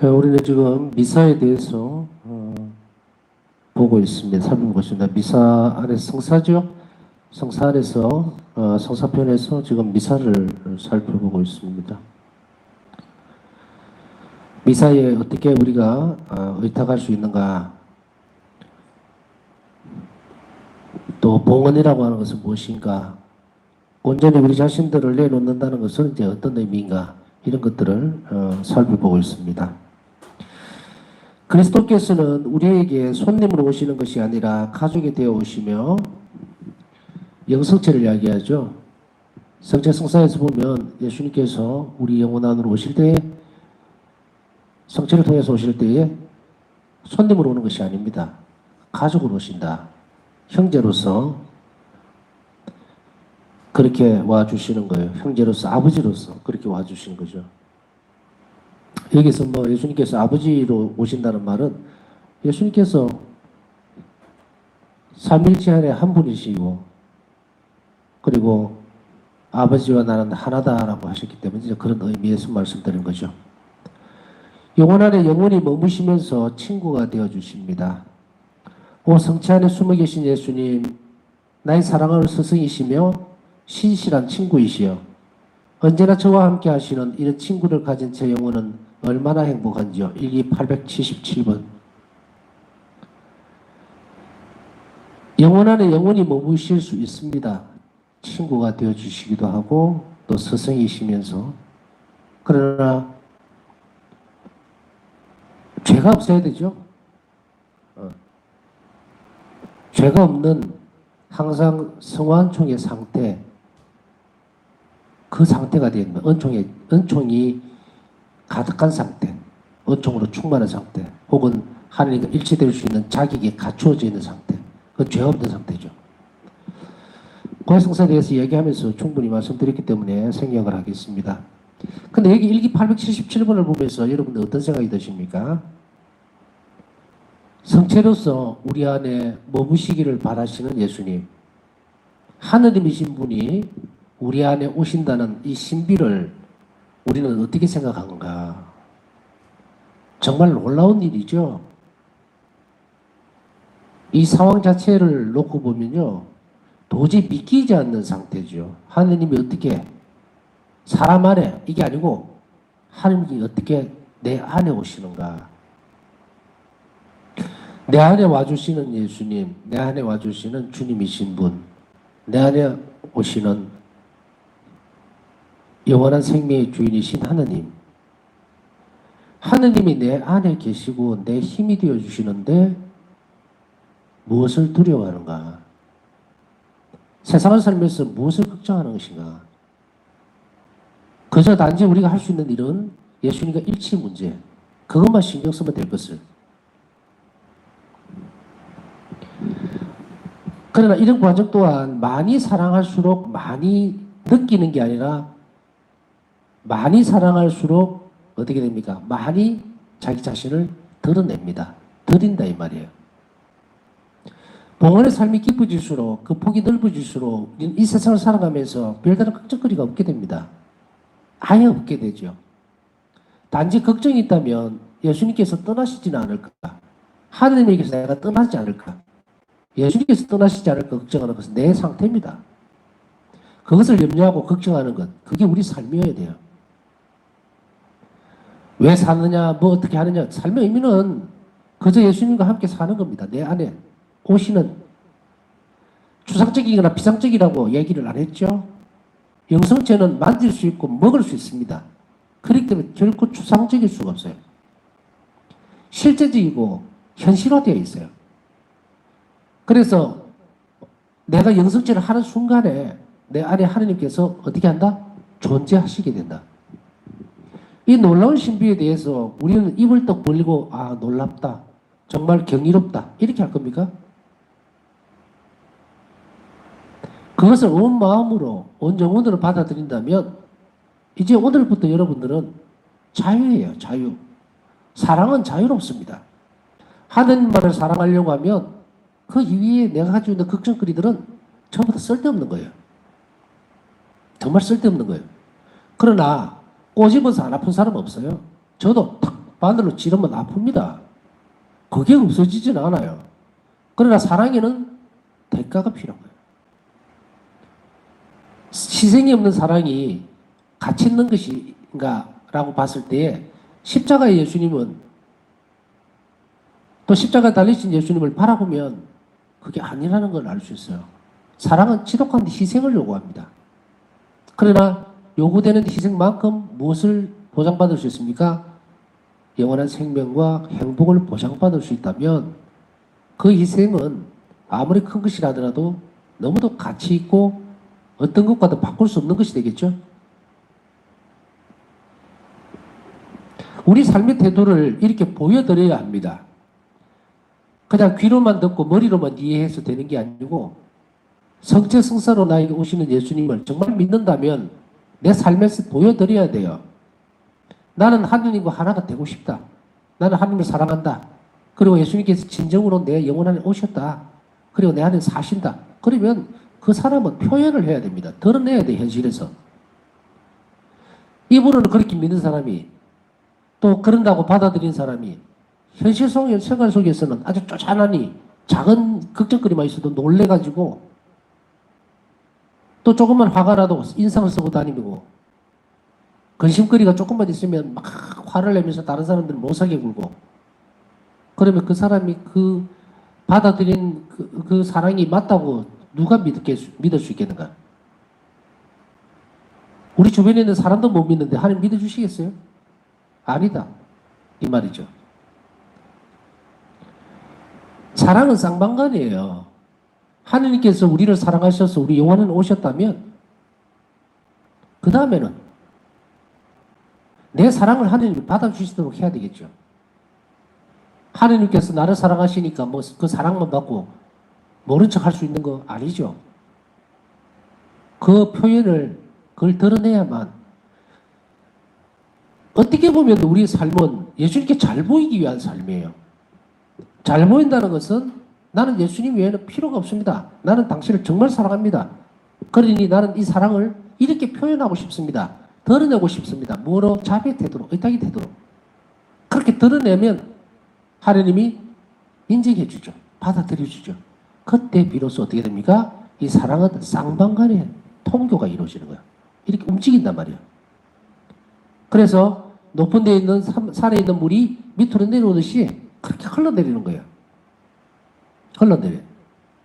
우리는 지금 미사에 대해서 보고 있습니다. 살펴보고 있습니다. 미사 안에서 성사죠? 성사 안에서 성사편에서 지금 미사를 살펴보고 있습니다. 미사에 어떻게 우리가 의탁할 수 있는가? 또 봉헌이라고 하는 것은 무엇인가? 온전히 우리 자신들을 내놓는다는 것은 이제 어떤 의미인가? 이런 것들을 살펴보고 있습니다. 그리스도께서는 우리에게 손님으로 오시는 것이 아니라 가족이 되어 오시며 영성체를 이야기하죠. 성체성사에서 보면 예수님께서 우리 영혼 안으로 오실 때에 성체를 통해서 오실 때에 손님으로 오는 것이 아닙니다. 가족으로 오신다. 형제로서 그렇게 와주시는 거예요. 형제로서 아버지로서 그렇게 와주시는 거죠. 여기서 예수님께서 아버지로 오신다는 말은 예수님께서 삼일체 안에 한 분이시고 그리고 아버지와 나는 하나다라고 하셨기 때문에 그런 의미에서 말씀드린 거죠. 영혼 안에 영혼이 머무시면서 친구가 되어주십니다. 오 성체 안에 숨어 계신 예수님, 나의 사랑하는 스승이시며 신실한 친구이시여 언제나 저와 함께 하시는 이런 친구를 가진 제 영혼은 얼마나 행복한지요. 일기 877번. 영혼 안에 영혼이 머무실 수 있습니다. 친구가 되어주시기도 하고 또 스승이시면서. 그러나 죄가 없어야 되죠. 죄가 없는 항상 성완총의 상태, 그 상태가 되는 거예요. 은총이 가득한 상태, 은총으로 충만한 상태, 혹은 하나님과 일치될 수 있는 자격이 갖추어져 있는 상태, 그건 죄 없는 상태죠. 고해성사에 대해서 얘기하면서 충분히 말씀드렸기 때문에 생략을 하겠습니다. 근데 여기 일기 877번을 보면서 여러분들 어떤 생각이 드십니까? 성체로서 우리 안에 머무시기를 바라시는 예수님, 하느님이신 분이 우리 안에 오신다는 이 신비를 우리는 어떻게 생각하는가? 정말 놀라운 일이죠. 이 상황 자체를 놓고 보면요, 도저히 믿기지 않는 상태죠. 하느님이 어떻게 사람 안에, 이게 아니고 하느님이 어떻게 내 안에 오시는가? 내 안에 와주시는 예수님, 내 안에 와주시는 주님이신 분, 내 안에 오시는 영원한 생명의 주인이신 하느님. 하느님이 내 안에 계시고 내 힘이 되어주시는데 무엇을 두려워하는가? 세상을 살면서 무엇을 걱정하는 것인가? 그저 단지 우리가 할 수 있는 일은 예수님과 일치 문제, 그것만 신경 쓰면 될 것을. 그러나 이런 과정 또한 많이 사랑할수록 많이 느끼는 게 아니라 많이 사랑할수록 어떻게 됩니까? 많이 자기 자신을 드러냅니다. 드린다 이 말이에요. 봉헌의 삶이 깊어질수록 그 폭이 넓어질수록 이 세상을 살아가면서 별다른 걱정거리가 없게 됩니다. 아예 없게 되죠. 단지 걱정이 있다면 예수님께서 떠나시지는 않을까? 하느님에게서 내가 떠나지 않을까? 예수님께서 떠나시지 않을까 걱정하는 것은 내 상태입니다. 그것을 염려하고 걱정하는 것, 그게 우리 삶이어야 돼요. 왜 사느냐, 뭐 어떻게 하느냐. 삶의 의미는 그저 예수님과 함께 사는 겁니다. 내 안에 오시는, 추상적이거나 비상적이라고 얘기를 안 했죠. 영성체는 만질 수 있고 먹을 수 있습니다. 그렇기 때문에 결코 추상적일 수가 없어요. 실제적이고 현실화되어 있어요. 그래서 내가 영성체를 하는 순간에 내 안에 하느님께서 어떻게 한다? 존재하시게 된다. 이 놀라운 신비에 대해서 우리는 입을 떡 벌리고 아 놀랍다, 정말 경이롭다 이렇게 할 겁니까? 그것을 온 마음으로 온 영혼으로 받아들인다면 이제 오늘부터 여러분들은 자유예요. 자유. 사랑은 자유롭습니다. 하느님만을 사랑하려고 하면 그 이후에 내가 가지고 있는 걱정거리들은 전부 다 쓸데없는 거예요. 정말 쓸데없는 거예요. 그러나 꼬집어서 안 아픈 사람 없어요. 저도 탁 바늘로 찌르면 아픕니다. 그게 없어지진 않아요. 그러나 사랑에는 대가가 필요한 거예요. 희생이 없는 사랑이 가치 있는 것인가 라고 봤을 때 십자가의 예수님은 또 십자가에 달리신 예수님을 바라보면 그게 아니라는 걸 알 수 있어요. 사랑은 지독한 희생을 요구합니다. 그러나 요구되는 희생만큼 무엇을 보장받을 수 있습니까? 영원한 생명과 행복을 보장받을 수 있다면 그 희생은 아무리 큰 것이라더라도 너무도 가치 있고 어떤 것과도 바꿀 수 없는 것이 되겠죠. 우리 삶의 태도를 이렇게 보여드려야 합니다. 그냥 귀로만 듣고 머리로만 이해해서 되는 게 아니고 성체성사로 나에게 오시는 예수님을 정말 믿는다면 내 삶에서 보여드려야 돼요. 나는 하느님과 하나가 되고 싶다. 나는 하느님을 사랑한다. 그리고 예수님께서 진정으로 내 영혼 안에 오셨다. 그리고 내 안에 사신다. 그러면 그 사람은 표현을 해야 됩니다. 드러내야 돼, 현실에서. 입으로는 그렇게 믿는 사람이 또 그런다고 받아들인 사람이 현실 속 생활 속에서는 아주 쪼잔하니 작은 걱정거리만 있어도 놀래가지고 또 조금만 화가 나도 인상을 쓰고 다니고 근심거리가 조금만 있으면 막 화를 내면서 다른 사람들을 못 사게 굴고 그러면 그 사람이 그 받아들인 그 사랑이 맞다고 누가 믿을 수 있겠는가? 우리 주변에 있는 사람도 못 믿는데 하나님 믿어주시겠어요? 아니다. 이 말이죠. 사랑은 쌍방간이에요. 하느님께서 우리를 사랑하셔서 우리 영혼에 오셨다면 그 다음에는 내 사랑을 하느님이 받아주시도록 해야 되겠죠. 하느님께서 나를 사랑하시니까 뭐 그 사랑만 받고 모른 척 할 수 있는 거 아니죠. 그 표현을 그걸 드러내야만 어떻게 보면 우리의 삶은 예수님께 잘 보이기 위한 삶이에요. 잘 보인다는 것은 나는 예수님 외에는 필요가 없습니다. 나는 당신을 정말 사랑합니다. 그러니 나는 이 사랑을 이렇게 표현하고 싶습니다. 드러내고 싶습니다. 뭐로? 자비의 태도로, 의탁의 태도로. 그렇게 드러내면 하느님이 인정해 주죠. 받아들여 주죠. 그때 비로소 어떻게 됩니까? 이 사랑은 쌍방간의 통교가 이루어지는 거예요. 이렇게 움직인단 말이에요. 그래서 높은 데에 있는 산에 있는 물이 밑으로 내려오듯이 그렇게 흘러내리는 거예요. 흘러내려요.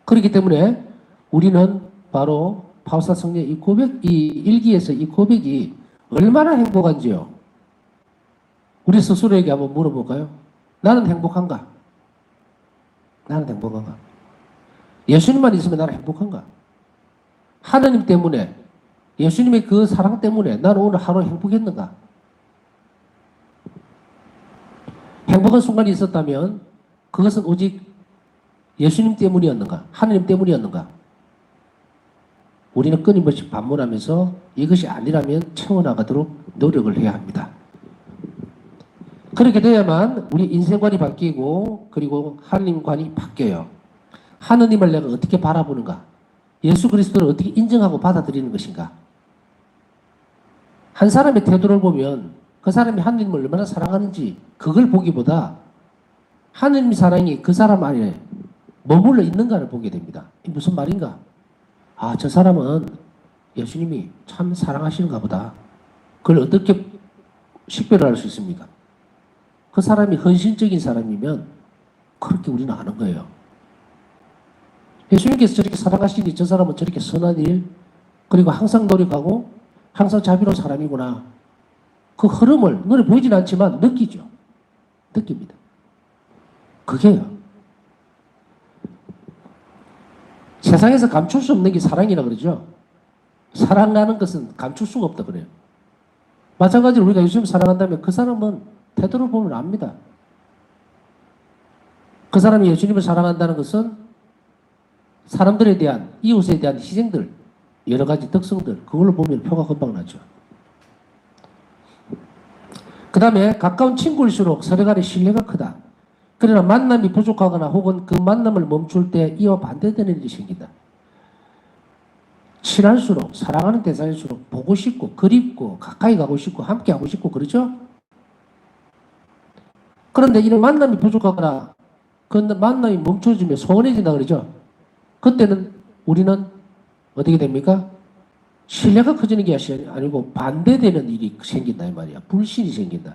그렇기 때문에 우리는 바로 파우사 성령의 이 고백, 이 일기에서 이 고백이 얼마나 행복한지요. 우리 스스로에게 한번 물어볼까요? 나는 행복한가? 나는 행복한가? 예수님만 있으면 나는 행복한가? 하나님 때문에, 예수님의 그 사랑 때문에 나는 오늘 하루 행복했는가? 행복한 순간이 있었다면 그것은 오직 예수님 때문이었는가? 하나님 때문이었는가? 우리는 끊임없이 반문하면서 이것이 아니라면 채워나가도록 노력을 해야 합니다. 그렇게 돼야만 우리 인생관이 바뀌고 그리고 하느님관이 바뀌어요. 하느님을 내가 어떻게 바라보는가? 예수 그리스도를 어떻게 인정하고 받아들이는 것인가? 한 사람의 태도를 보면 그 사람이 하느님을 얼마나 사랑하는지 그걸 보기보다 하느님 사랑이 그 사람 안에 머물러 있는가를 보게 됩니다. 이게 무슨 말인가? 아, 저 사람은 예수님이 참 사랑하시는가 보다. 그걸 어떻게 식별할 수 있습니까? 그 사람이 헌신적인 사람이면 그렇게 우리는 아는 거예요. 예수님께서 저렇게 사랑하시니 저 사람은 저렇게 선한 일, 그리고 항상 노력하고 항상 자비로운 사람이구나. 그 흐름을 눈에 보이진 않지만 느끼죠. 느낍니다. 그게요. 세상에서 감출 수 없는 게 사랑이라 그러죠. 사랑하는 것은 감출 수가 없다 그래요. 마찬가지로 우리가 예수님 사랑한다면 그 사람은 태도를 보면 압니다. 그 사람이 예수님을 사랑한다는 것은 사람들에 대한, 이웃에 대한 희생들, 여러 가지 특성들, 그걸로 보면 표가 금방 나죠. 그 다음에 가까운 친구일수록 서로 간의 신뢰가 크다. 그러나 만남이 부족하거나 혹은 그 만남을 멈출 때 이와 반대되는 일이 생긴다. 친할수록, 사랑하는 대상일수록 보고 싶고, 그립고, 가까이 가고 싶고, 함께 하고 싶고, 그러죠? 그런데 이런 만남이 부족하거나 그 만남이 멈춰지면 소원해진다 그러죠. 그때는 우리는 어떻게 됩니까? 신뢰가 커지는 게 아니고 반대되는 일이 생긴다 이 말이야. 불신이 생긴다.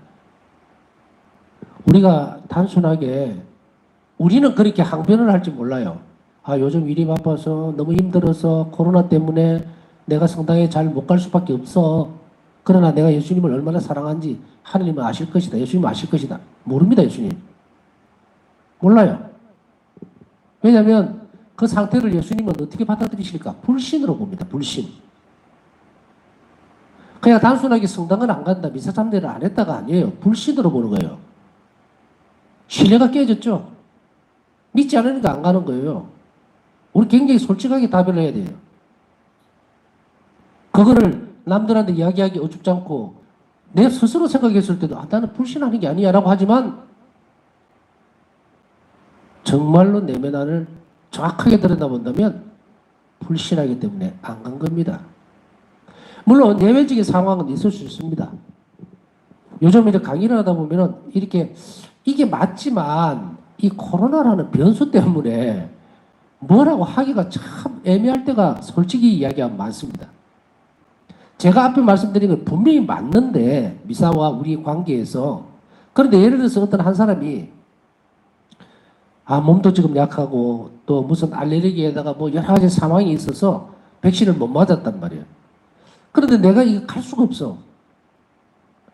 우리가 단순하게 우리는 그렇게 항변을 할지 몰라요. 아, 요즘 일이 바빠서 너무 힘들어서 코로나 때문에 내가 성당에 잘 못 갈 수밖에 없어. 그러나 내가 예수님을 얼마나 사랑한지 하느님은 아실 것이다. 예수님은 아실 것이다. 모릅니다, 예수님. 몰라요. 왜냐하면 그 상태를 예수님은 어떻게 받아들이실까? 불신으로 봅니다. 불신. 그냥 단순하게 성당은 안 간다, 미사 참배를 안 했다가 아니에요. 불신으로 보는 거예요. 신뢰가 깨졌죠. 믿지 않으니까 안 가는 거예요. 우리 굉장히 솔직하게 답을 해야 돼요. 그거를 남들한테 이야기하기 어줍지 않고 내 스스로 생각했을 때도 아, 나는 불신하는 게 아니야 라고 하지만 정말로 내면 안을 정확하게 들여다본다면 불신하기 때문에 안 간 겁니다. 물론 예외적인 상황은 있을 수 있습니다. 요즘 이렇게 강의를 하다 보면은 이렇게 이게 맞지만 이 코로나라는 변수 때문에 뭐라고 하기가 참 애매할 때가 솔직히 이야기하면 많습니다. 제가 앞에 말씀드린 건 분명히 맞는데 미사와 우리 관계에서 그런데 예를 들어서 어떤 한 사람이 아 몸도 지금 약하고 또 무슨 알레르기에다가 뭐 여러 가지 상황이 있어서 백신을 못 맞았단 말이에요. 그런데 내가 이거 갈 수가 없어.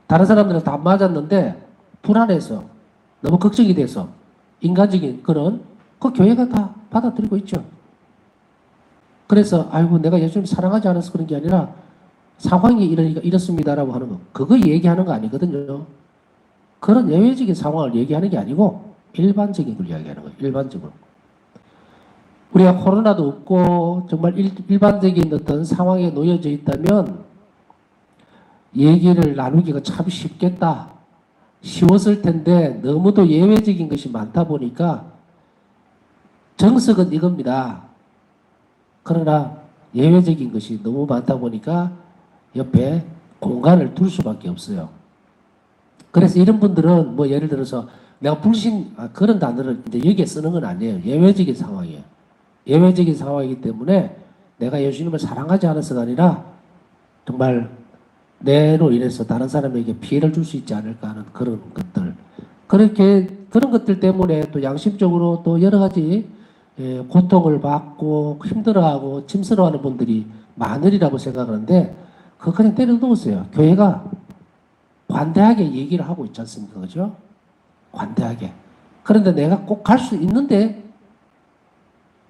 다른 사람들은 다 맞았는데 불안해서 너무 걱정이 돼서 인간적인 그런 그 교회가 다 받아들이고 있죠. 그래서 아이고 내가 예수님 사랑하지 않아서 그런 게 아니라 상황이 이러니까 이렇습니다라고 하는 거. 그거 얘기하는 거 아니거든요. 그런 예외적인 상황을 얘기하는 게 아니고 일반적인 걸 이야기하는 거예요. 일반적으로. 우리가 코로나도 없고 정말 일반적인 어떤 상황에 놓여져 있다면 얘기를 나누기가 참 쉽겠다. 쉬웠을 텐데 너무도 예외적인 것이 많다 보니까 정석은 이겁니다. 그러나 예외적인 것이 너무 많다 보니까 옆에 공간을 둘 수밖에 없어요. 그래서 이런 분들은 뭐 예를 들어서 내가 불신 그런 단어를 이제 여기에 쓰는 건 아니에요. 예외적인 상황이에요. 예외적인 상황이기 때문에 내가 예수님을 사랑하지 않아서가 아니라 정말 내로 인해서 다른 사람에게 피해를 줄 수 있지 않을까 하는 그런 것들. 그런 것들 때문에 또 양심적으로 또 여러 가지 고통을 받고 힘들어하고 짐스러워하는 분들이 많으리라고 생각하는데 그거 그냥 때려놓으세요. 교회가 관대하게 얘기를 하고 있지 않습니까? 그죠? 관대하게. 그런데 내가 꼭 갈 수 있는데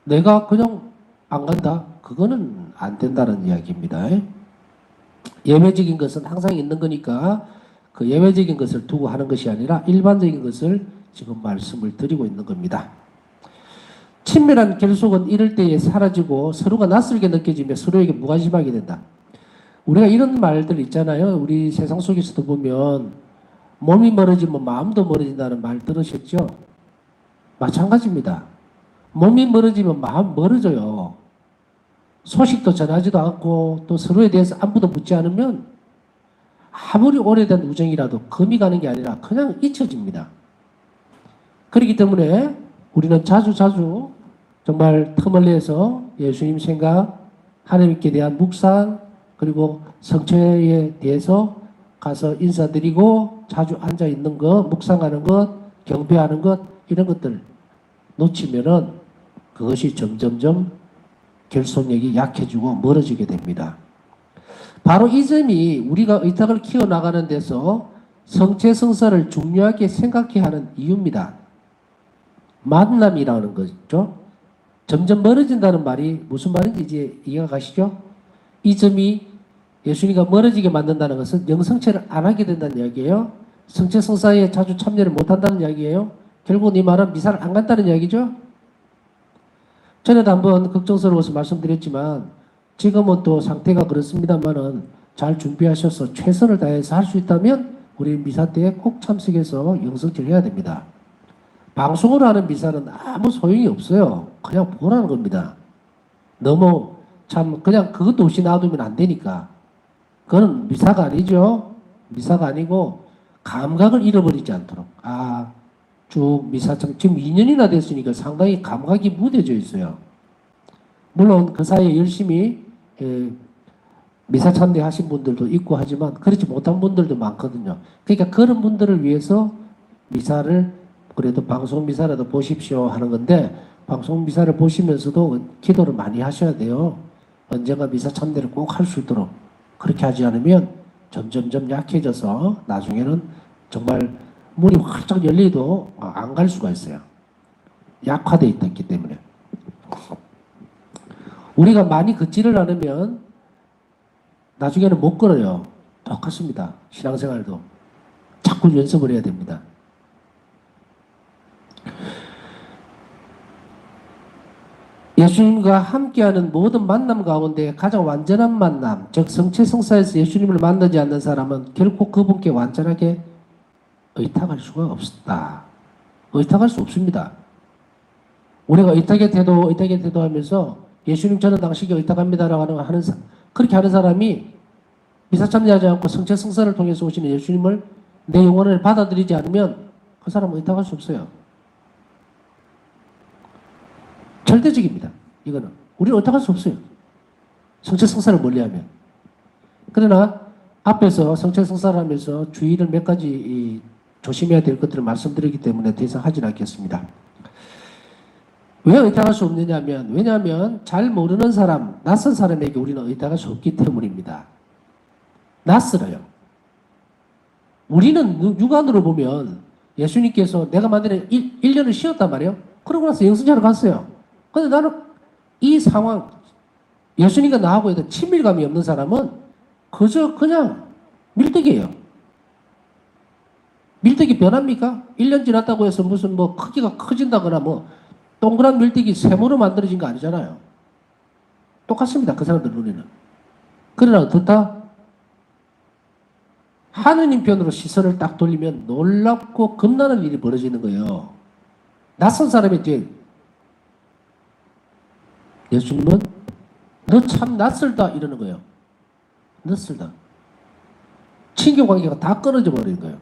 내가 그냥 안 간다? 그거는 안 된다는 이야기입니다. 예외적인 것은 항상 있는 거니까 그 예외적인 것을 두고 하는 것이 아니라 일반적인 것을 지금 말씀을 드리고 있는 겁니다. 친밀한 결속은 이럴 때에 사라지고 서로가 낯설게 느껴지며 서로에게 무관심하게 된다. 우리가 이런 말들 있잖아요. 우리 세상 속에서도 보면 몸이 멀어지면 마음도 멀어진다는 말 들으셨죠? 마찬가지입니다. 몸이 멀어지면 마음 멀어져요. 소식도 전하지도 않고 또 서로에 대해서 안부도 묻지 않으면 아무리 오래된 우정이라도 금이 가는 게 아니라 그냥 잊혀집니다. 그렇기 때문에 우리는 자주 정말 틈을 내서 예수님 생각, 하나님께 대한 묵상, 그리고 성체에 대해서 가서 인사드리고 자주 앉아 있는 것, 묵상하는 것, 경배하는 것, 이런 것들 놓치면은 그것이 점점점 결속력이 약해지고 멀어지게 됩니다. 바로 이 점이 우리가 의탁을 키워나가는 데서 성체성사를 중요하게 생각해야 하는 이유입니다. 만남이라는 거죠. 점점 멀어진다는 말이 무슨 말인지 이제 이해가 가시죠? 이 점이 예수님과 멀어지게 만든다는 것은 영성체를 안 하게 된다는 이야기예요. 성체성사에 자주 참여를 못한다는 이야기예요. 결국 이 말은 미사를 안 간다는 이야기죠. 전에도 한번 걱정스러워서 말씀드렸지만 지금은 또 상태가 그렇습니다만은 잘 준비하셔서 최선을 다해서 할 수 있다면 우리 미사 때에 꼭 참석해서 영성체를 해야 됩니다. 방송으로 하는 미사는 아무 소용이 없어요. 그냥 보라는 겁니다. 너무 참 그냥 그것도 없이 놔두면 안 되니까. 그건 미사가 아니죠. 미사가 아니고 감각을 잃어버리지 않도록. 아, 쭉 미사참 지금 2년이나 됐으니까 상당히 감각이 무뎌져 있어요. 물론 그 사이에 열심히 미사참대 하신 분들도 있고 하지만 그렇지 못한 분들도 많거든요. 그러니까 그런 분들을 위해서 미사를 그래도 방송 미사라도 보십시오 하는 건데 방송 미사를 보시면서도 기도를 많이 하셔야 돼요. 언젠가 미사 참대를 꼭 할 수 있도록 그렇게 하지 않으면 점점점 약해져서 나중에는 정말 문이 활짝 열리도 안 갈 수가 있어요. 약화되어 있기 때문에. 우리가 많이 걷지를 않으면 나중에는 못 걸어요. 똑같습니다. 신앙생활도. 자꾸 연습을 해야 됩니다. 예수님과 함께하는 모든 만남 가운데 가장 완전한 만남, 즉 성체성사에서 예수님을 만나지 않는 사람은 결코 그분께 완전하게 의탁할 수가 없다. 의탁할 수 없습니다. 우리가 의탁의 태도 하면서 예수님 저는 당신께 의탁합니다라고 하는 그렇게 하는 사람이 미사참여하지 않고 성체성사를 통해서 오시는 예수님을 내 영혼을 받아들이지 않으면 그 사람은 의탁할 수 없어요. 절대적입니다. 이거는 우리는 의탁할 수 없어요. 성체성사를 멀리하면. 그러나 앞에서 성체성사를 하면서 주의를 몇 가지 조심해야 될 것들을 말씀드리기 때문에 더 이상 하진 않겠습니다. 왜 의탁할 수 없느냐면 왜냐하면 잘 모르는 사람, 낯선 사람에게 우리는 의탁할 수 없기 때문입니다. 낯설어요. 우리는 육안으로 보면 예수님께서 내가 만드는 1년을 쉬었단 말이에요. 그러고 나서 영순자로 갔어요. 근데 나는 이 상황, 예수님과 나하고 있던 친밀감이 없는 사람은 그저 그냥 밀떡이에요. 밀떡이 변합니까? 1년 지났다고 해서 무슨 뭐 크기가 커진다거나 뭐 동그란 밀떡이 쇠으로 만들어진 거 아니잖아요. 똑같습니다. 그 사람들 눈에는. 그러나 어떻다? 하느님 편으로 시선을 딱 돌리면 놀랍고 겁나는 일이 벌어지는 거예요. 낯선 사람이 제일 예수님은 너 참 낯설다 이러는 거예요. 낯설다. 친교 관계가 다 끊어져 버리는 거예요.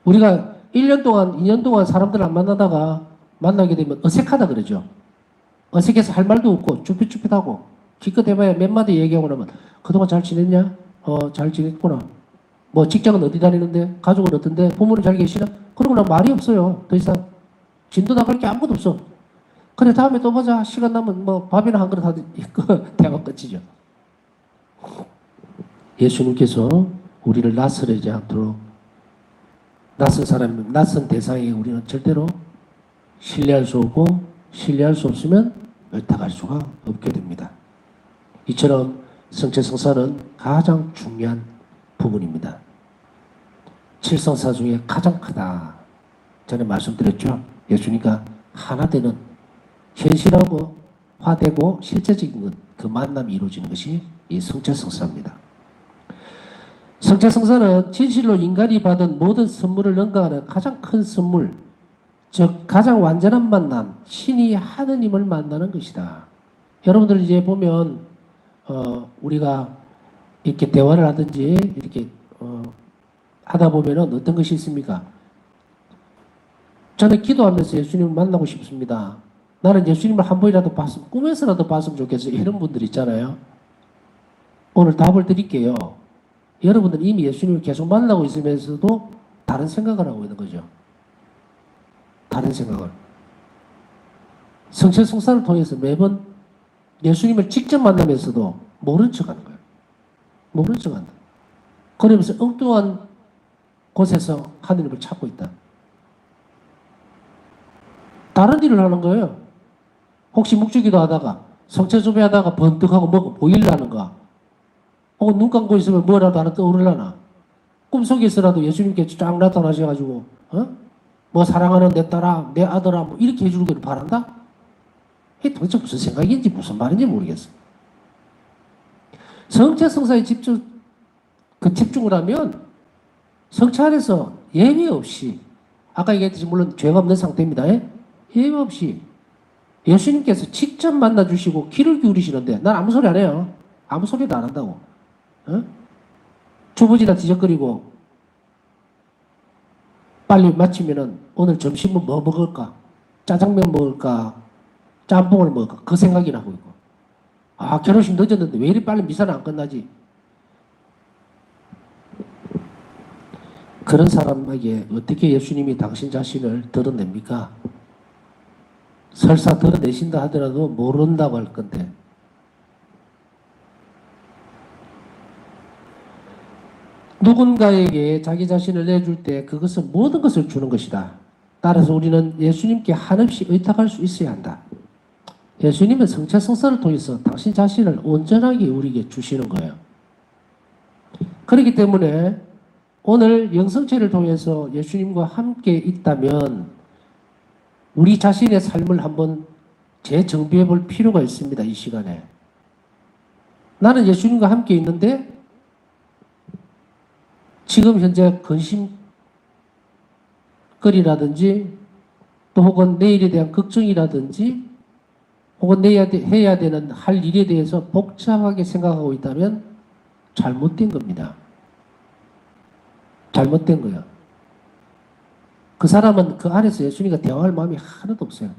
우리가 1년 동안 2년 동안 사람들을 안 만나다가 만나게 되면 어색하다 그러죠. 어색해서 할 말도 없고 쭈삣쭈삣하고 기껏 해봐야 몇 마디 얘기하고 나면 그동안 잘 지냈냐? 잘 지냈구나. 뭐 직장은 어디 다니는데? 가족은 어떤데? 부모는 잘 계시나? 그러고 나면 말이 없어요. 더 이상 진도 나갈 게 아무것도 없어. 그래 다음에 또 보자. 시간 나면 뭐 밥이나 한 그릇 하든 대화 끝이죠. 예수님께서 우리를 낯설지 않도록 낯선 사람, 낯선 대상에 우리는 절대로 신뢰할 수 없고 신뢰할 수 없으면 의탁할 수가 없게 됩니다. 이처럼 성체성사는 가장 중요한 부분입니다. 7성사 중에 가장 크다. 전에 말씀드렸죠. 예수님과 하나 되는 현실하고 화되고 실제적인 그 만남이 이루어지는 것이 이 성체성사입니다. 성체성사는 진실로 인간이 받은 모든 선물을 능가하는 가장 큰 선물, 즉 가장 완전한 만남, 신이 하느님을 만나는 것이다. 여러분들 이제 보면 우리가 이렇게 대화를 하든지 이렇게 하다 보면은 어떤 것이 있습니까? 저는 기도하면서 예수님을 만나고 싶습니다. 나는 예수님을 한 번이라도 봤으면, 꿈에서라도 봤으면 좋겠어요. 이런 분들 있잖아요. 오늘 답을 드릴게요. 여러분들은 이미 예수님을 계속 만나고 있으면서도 다른 생각을 하고 있는 거죠. 다른 생각을. 성체성사를 통해서 매번 예수님을 직접 만나면서도 모른 척 하는 거예요. 모른 척 한다. 그러면서 엉뚱한 곳에서 하느님을 찾고 있다. 다른 일을 하는 거예요. 혹시 묵주기도 하다가 성체조배 하다가 번뜩하고 뭐가 보일라는가? 혹은 눈 감고 있으면 뭐라도 하나 떠오르려나? 꿈속에서라도 예수님께 쫙 나타나셔가지고 뭐 사랑하는 내 딸아, 내 아들아 뭐 이렇게 해주기를 바란다? 이게 도대체 무슨 생각인지 무슨 말인지 모르겠어. 성체성사에 집중을 하면 성체 안에서 예외 없이 아까 얘기했듯이 물론 죄가 없는 상태입니다. 예외 없이 예수님께서 직접 만나주시고 귀를 기울이시는데 난 아무 소리 안 해요. 아무 소리도 안 한다고. 주부지나 뒤적거리고 빨리 마치면은 오늘 점심은 뭐 먹을까? 짜장면 먹을까? 짬뽕을 먹을까? 그 생각이 나고 있고. 아, 결혼식 늦었는데 왜 이리 빨리 미사는 안 끝나지? 그런 사람에게 어떻게 예수님이 당신 자신을 드러냅니까? 설사 드러내신다 하더라도 모른다고 할 건데. 누군가에게 자기 자신을 내줄 때 그것은 모든 것을 주는 것이다. 따라서 우리는 예수님께 한없이 의탁할 수 있어야 한다. 예수님은 성체성사를 통해서 당신 자신을 온전하게 우리에게 주시는 거예요. 그렇기 때문에 오늘 영성체를 통해서 예수님과 함께 있다면 우리 자신의 삶을 한번 재정비해 볼 필요가 있습니다. 이 시간에. 나는 예수님과 함께 있는데 지금 현재 근심거리라든지 또 혹은 내일에 대한 걱정이라든지 혹은 해야 되는 할 일에 대해서 복잡하게 생각하고 있다면 잘못된 겁니다. 잘못된 거예요. 그 사람은 그 안에서 예수님과 대화할 마음이 하나도 없어요.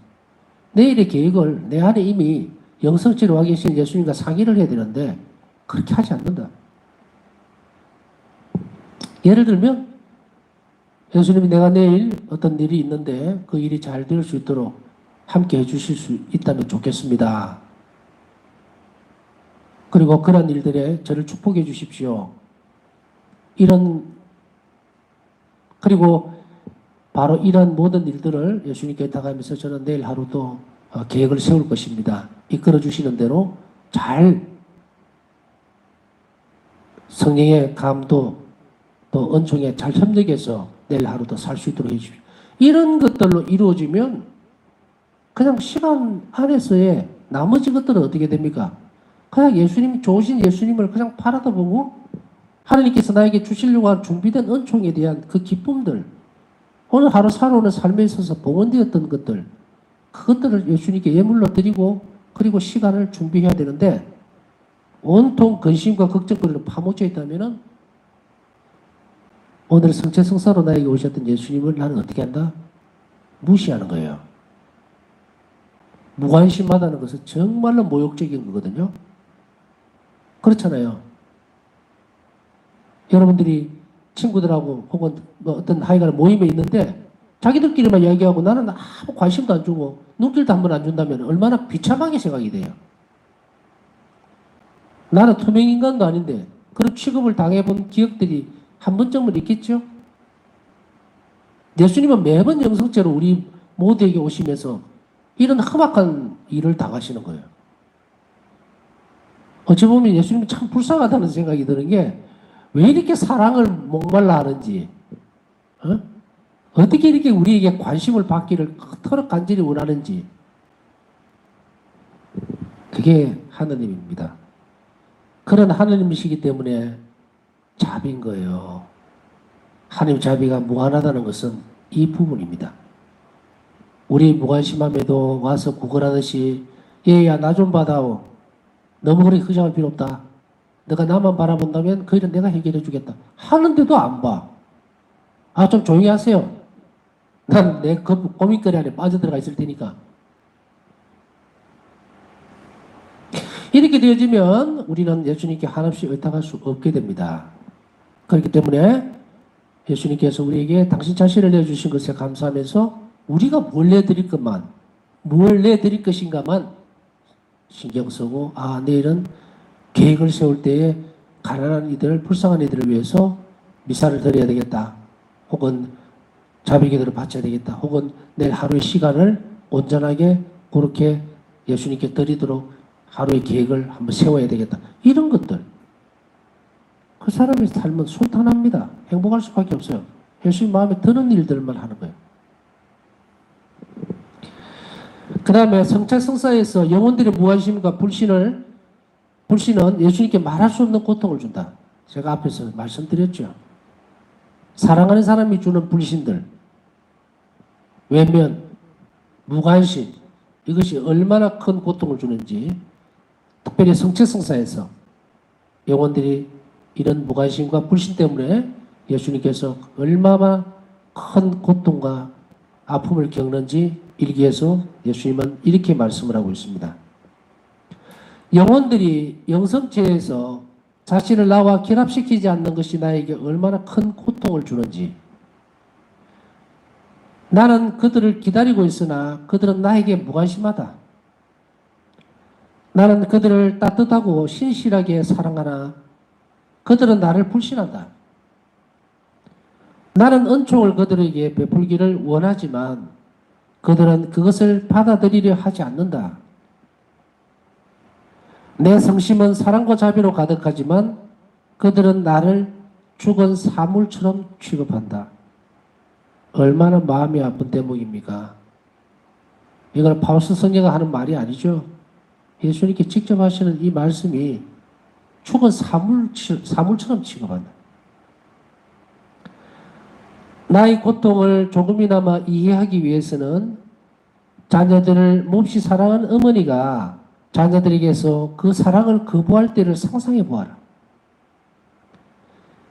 내일의 계획을 내 안에 이미 영성체로 와 계신 예수님과 상의를 해야 되는데 그렇게 하지 않는다. 예를 들면 예수님이 내가 내일 어떤 일이 있는데 그 일이 잘 될 수 있도록 함께 해주실 수 있다면 좋겠습니다. 그리고 그런 일들에 저를 축복해 주십시오. 그리고 바로 이런 모든 일들을 예수님께 다가가면서 저는 내일 하루도 계획을 세울 것입니다. 이끌어 주시는 대로 잘 성령의 감도 또 은총에 잘 협력해서 내일 하루도 살 수 있도록 해주십시오. 이런 것들로 이루어지면 그냥 시간 안에서의 나머지 것들은 어떻게 됩니까? 그냥 예수님, 좋으신 예수님을 그냥 바라다 보고 하나님께서 나에게 주시려고 한 준비된 은총에 대한 그 기쁨들, 오늘 하루 살아오는 삶에 있어서 봉헌되었던 것들, 그것들을 예수님께 예물로 드리고 그리고 시간을 준비해야 되는데 온통 근심과 걱정거리로 파묻혀 있다면은 오늘 성체성사로 나에게 오셨던 예수님을 나는 어떻게 한다? 무시하는 거예요. 무관심하다는 것은 정말로 모욕적인 거거든요. 그렇잖아요. 여러분들이 친구들하고 혹은 뭐 어떤 하여간 모임에 있는데 자기들끼리만 이야기하고 나는 아무 관심도 안 주고 눈길도 한 번 안 준다면 얼마나 비참하게 생각이 돼요. 나는 투명인간도 아닌데 그런 취급을 당해본 기억들이 한 번쯤은 있겠죠? 예수님은 매번 영성체로 우리 모두에게 오시면서 이런 험악한 일을 당하시는 거예요. 어찌 보면 예수님은 참 불쌍하다는 생각이 드는 게 왜 이렇게 사랑을 목말라 하는지, 어떻게 이렇게 우리에게 관심을 받기를 그토록 간절히 원하는지, 그게 하느님입니다. 그런 하느님이시기 때문에 자비인 거예요. 하나님 자비가 무한하다는 것은 이 부분입니다. 우리 무관심함에도 와서 구걸하듯이 얘야 나 좀 받아오. 너무 그렇게 걱정할 필요 없다. 너가 나만 바라본다면 그 일은 내가 해결해 주겠다. 하는데도 안 봐. 아, 좀 조용히 하세요. 난 내 고민거리 안에 빠져들어가 있을 테니까. 이렇게 되어지면 우리는 예수님께 한없이 의탁할 수 없게 됩니다. 그렇기 때문에 예수님께서 우리에게 당신 자신을 내주신 것에 감사하면서 우리가 뭘 내드릴 것인가만 신경 쓰고, 아, 내일은 계획을 세울 때에 가난한 이들, 불쌍한 이들을 위해서 미사를 드려야 되겠다. 혹은 자비기도를 바쳐야 되겠다. 혹은 내일 하루의 시간을 온전하게 그렇게 예수님께 드리도록 하루의 계획을 한번 세워야 되겠다. 이런 것들. 그 사람의 삶은 순탄합니다. 행복할 수밖에 없어요. 예수님 마음에 드는 일들만 하는 거예요. 그 다음에 성찰성사에서 영혼들의 무관심과 불신은 예수님께 말할 수 없는 고통을 준다. 제가 앞에서 말씀드렸죠. 사랑하는 사람이 주는 불신들, 외면, 무관심, 이것이 얼마나 큰 고통을 주는지, 특별히 성체성사에서 영혼들이 이런 무관심과 불신 때문에 예수님께서 얼마나 큰 고통과 아픔을 겪는지 일기에서 예수님은 이렇게 말씀을 하고 있습니다. 영혼들이 영성체에서 자신을 나와 결합시키지 않는 것이 나에게 얼마나 큰 고통을 주는지, 나는 그들을 기다리고 있으나 그들은 나에게 무관심하다. 나는 그들을 따뜻하고 신실하게 사랑하나 그들은 나를 불신한다. 나는 은총을 그들에게 베풀기를 원하지만 그들은 그것을 받아들이려 하지 않는다. 내 성심은 사랑과 자비로 가득하지만 그들은 나를 죽은 사물처럼 취급한다. 얼마나 마음이 아픈 대목입니까? 이걸 파우스 성녀가 하는 말이 아니죠. 예수님께 직접 하시는 이 말씀이 죽은 사물처럼 취급한다. 나의 고통을 조금이나마 이해하기 위해서는 자녀들을 몹시 사랑하는 어머니가 자녀들에게서 그 사랑을 거부할 때를 상상해 보아라.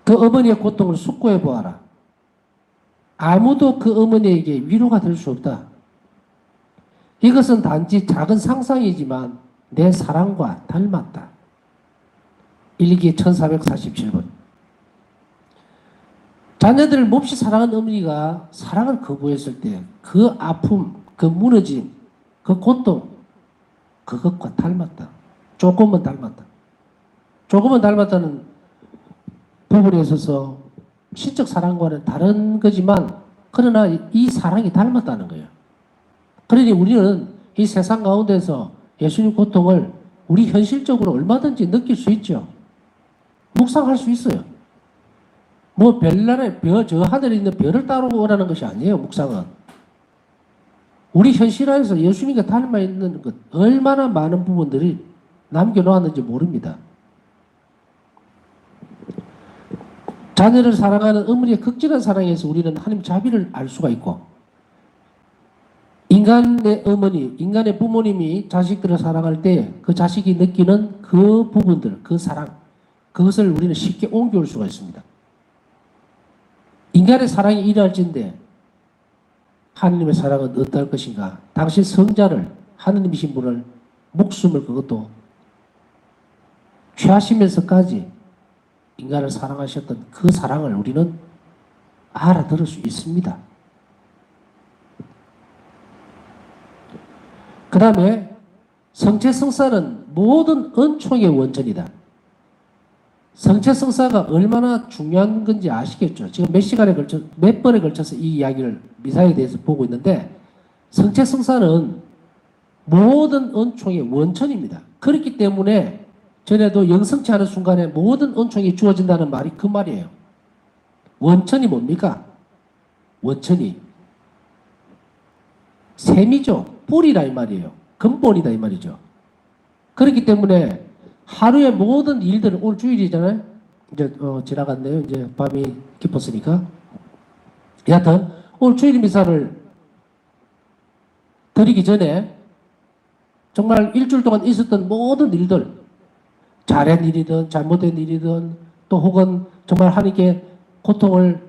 그 어머니의 고통을 숙고해 보아라. 아무도 그 어머니에게 위로가 될 수 없다. 이것은 단지 작은 상상이지만 내 사랑과 닮았다. 일기 1447번. 자녀들을 몹시 사랑하는 어머니가 사랑을 거부했을 때 그 아픔, 그 무너짐, 그 고통, 그것과 닮았다. 조금은 닮았다. 조금은 닮았다는 부분에 있어서 신적 사랑과는 다른 거지만 그러나 이 사랑이 닮았다는 거예요. 그러니 우리는 이 세상 가운데서 예수님 고통을 우리 현실적으로 얼마든지 느낄 수 있죠. 묵상할 수 있어요. 뭐 별나라에 저 하늘에 있는 별을 따라오라는 것이 아니에요. 묵상은. 우리 현실 안에서 예수님과 닮아 있는 것 얼마나 많은 부분들이 남겨놓았는지 모릅니다. 자녀를 사랑하는 어머니의 극진한 사랑에서 우리는 하나님 자비를 알 수가 있고, 인간의 어머니, 인간의 부모님이 자식들을 사랑할 때 그 자식이 느끼는 그 부분들, 그 사랑, 그것을 우리는 쉽게 옮겨올 수가 있습니다. 인간의 사랑이 이러할진데 하느님의 사랑은 어떠할 것인가? 당신 성자를, 하느님이신 분을, 목숨을 그것도 취하시면서까지 인간을 사랑하셨던 그 사랑을 우리는 알아들을 수 있습니다. 그 다음에 성체성사는 모든 은총의 원천이다. 성체성사가 얼마나 중요한 건지 아시겠죠? 지금 몇 번에 걸쳐서 이 이야기를 미사에 대해서 보고 있는데, 성체성사는 모든 은총의 원천입니다. 그렇기 때문에 전에도 영성치 않은 순간에 모든 은총이 주어진다는 말이 그 말이에요. 원천이 뭡니까? 원천이 셈이죠. 뿌리라 이 말이에요. 근본이다 이 말이죠. 그렇기 때문에 하루의 모든 일들은, 오늘 주일이잖아요. 이제 지나갔네요. 이제 밤이 깊었으니까. 여하튼 오늘 주일 미사를 드리기 전에 정말 일주일 동안 있었던 모든 일들, 잘한 일이든 잘못된 일이든 또 혹은 정말 하나님께 고통을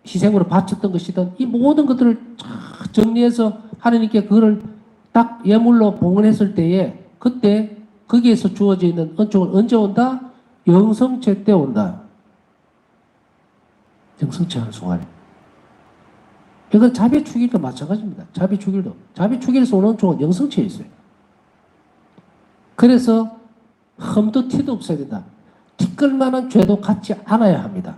희생으로 바쳤던 것이든 이 모든 것들을 쫙 정리해서 하나님께 그거를 딱 예물로 봉헌했을 때에 그때 거기에서 주어져 있는 은총은 언제 온다? 영성체 때 온다. 영성체 하는 순간에. 이건 자비 축일도 마찬가지입니다. 자비 축일도. 자비 축일에서 오는 은총은 영성체에 있어요. 그래서 흠도 티도 없어야 된다. 티끌만한 죄도 갖지 않아야 합니다.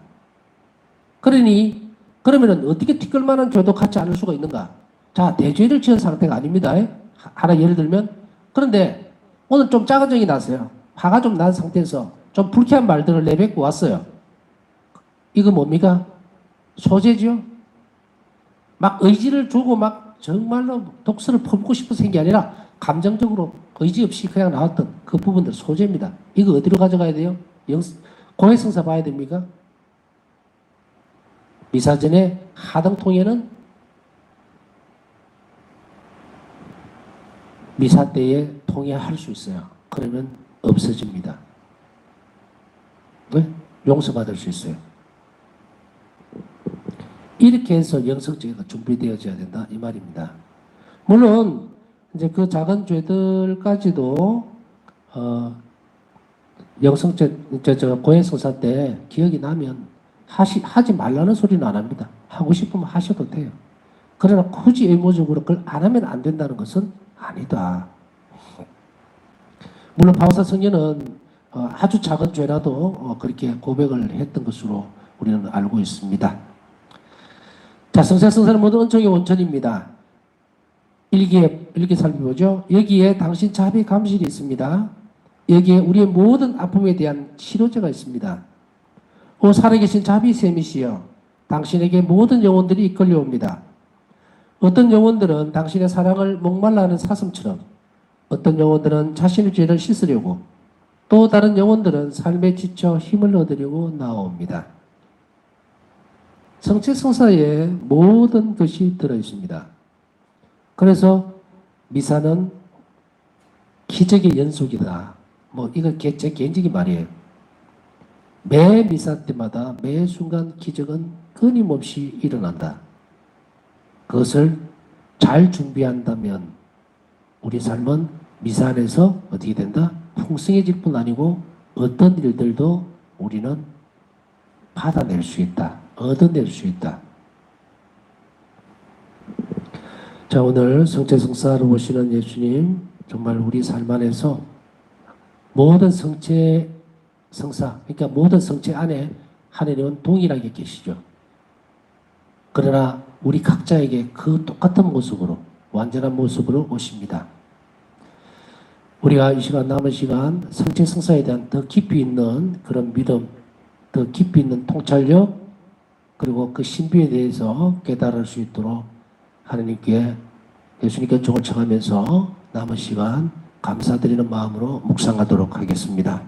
그러면은 어떻게 티끌만한 죄도 갖지 않을 수가 있는가? 자, 대죄를 지은 상태가 아닙니다. 하나 예를 들면, 그런데 오늘 좀 작은 정이 났어요. 화가 좀 난 상태에서 좀 불쾌한 말들을 내뱉고 왔어요. 이거 뭡니까? 소재죠? 막 의지를 주고 막 정말로 독서를 퍼붓고 싶어서 한 게 아니라 감정적으로 의지 없이 그냥 나왔던 그 부분들 소재입니다. 이거 어디로 가져가야 돼요? 고해성사 봐야 됩니까? 미사전에 하등통에는 미사 때에 통해할 수 있어요. 그러면 없어집니다. 왜? 용서받을 수 있어요. 이렇게 해서 영성죄가 준비되어져야 된다 이 말입니다. 물론 이제 그 작은 죄들까지도 영성죄 고해성사 때 기억이 나면 하지 말라는 소리는 안 합니다. 하고 싶으면 하셔도 돼요. 그러나 굳이 의무적으로 그걸 안 하면 안 된다는 것은 아니다. 물론 바오사 성녀는 아주 작은 죄라도 그렇게 고백을 했던 것으로 우리는 알고 있습니다. 자, 성세성사는 모든 은총의 원천입니다. 일기 살펴보죠. 여기에 당신 자비 감실이 있습니다. 여기에 우리의 모든 아픔에 대한 치료제가 있습니다. 오 살아계신 자비샘이시여, 당신에게 모든 영혼들이 이끌려옵니다. 어떤 영혼들은 당신의 사랑을 목말라 하는 사슴처럼, 어떤 영혼들은 자신의 죄를 씻으려고, 또 다른 영혼들은 삶에 지쳐 힘을 얻으려고 나옵니다. 성체성사에 모든 것이 들어있습니다. 그래서 미사는 기적의 연속이다. 이거 제 개인적인 말이에요. 매 미사 때마다 매 순간 기적은 끊임없이 일어난다. 그것을 잘 준비한다면 우리 삶은 미사 안에서 어떻게 된다? 풍성해질 뿐 아니고 어떤 일들도 우리는 받아낼 수 있다. 얻어낼 수 있다. 자, 오늘 성체성사를 보시는 예수님, 정말 우리 삶 안에서 모든 성체 성사, 그러니까 모든 성체 안에 하나님은 동일하게 계시죠. 그러나 우리 각자에게 그 똑같은 모습으로, 완전한 모습으로 오십니다. 우리가 이 시간, 남은 시간 성체 성사에 대한 더 깊이 있는 그런 믿음, 더 깊이 있는 통찰력, 그리고 그 신비에 대해서 깨달을 수 있도록 하나님께, 예수님께 종을 청하면서 남은 시간 감사드리는 마음으로 묵상하도록 하겠습니다.